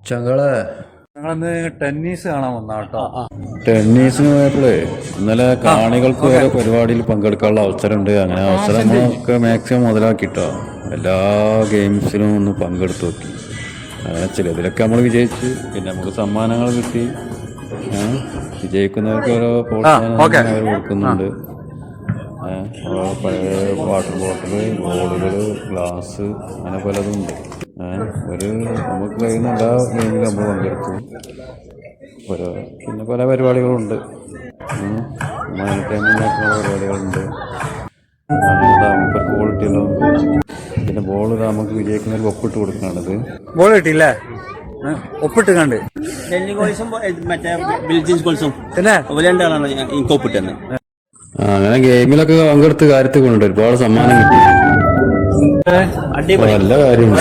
ചങ്ങളെ ഞങ്ങളിന്ന് ടെന്നീസ് കാണാൻ വന്ന കേട്ടോ. ടെന്നീസിന് പോയപ്പോഴേ ഇന്നലെ കാണികൾക്ക് ഓരോ പരിപാടിയിൽ പങ്കെടുക്കാനുള്ള അവസരമുണ്ട്. അങ്ങനെ അവസരം നമ്മളൊക്കെ മാക്സിമം മുതലാക്കിട്ടോ. എല്ലാ ഗെയിംസിലും ഒന്ന് പങ്കെടുത്ത് നോക്കി. അങ്ങനെ ചിലതിലൊക്കെ നമ്മൾ വിജയിച്ച്, പിന്നെ നമുക്ക് സമ്മാനങ്ങൾ കിട്ടി. വിജയിക്കുന്നവർക്ക് ഓരോ പ്രോത്സാഹനം അവർ കൊടുക്കുന്നുണ്ട്. പഴയ വാട്ടർ ബോട്ടില്, ബോളുകൾ, ഗ്ലാസ്, അങ്ങനെ പലതും ഉണ്ട്. നമുക്ക് കഴിയുന്ന എല്ലാ ഗെയിമിലും നമ്മൾ പങ്കെടുത്തു. പിന്നെ പല പരിപാടികളുണ്ട്, എന്റർടൈൻമെൻ്റായിട്ടുള്ള പരിപാടികളുണ്ട്. ക്വാളിറ്റി ഉള്ളതുണ്ട്. പിന്നെ ബോൾ നമുക്ക് വിജയിക്കുന്നതിൽ ഒപ്പിട്ട് കൊടുക്കാണത്. ബോൾ കിട്ടിയില്ലേ? ഒപ്പിട്ട് കണ്ട് അങ്ങനെ ഗെയിമിലൊക്കെ പങ്കെടുത്ത് കാര്യത്തിൽ കൊണ്ടുണ്ട്. ഒരുപാട് സമ്മാനം കിട്ടി. നല്ല കാര്യം.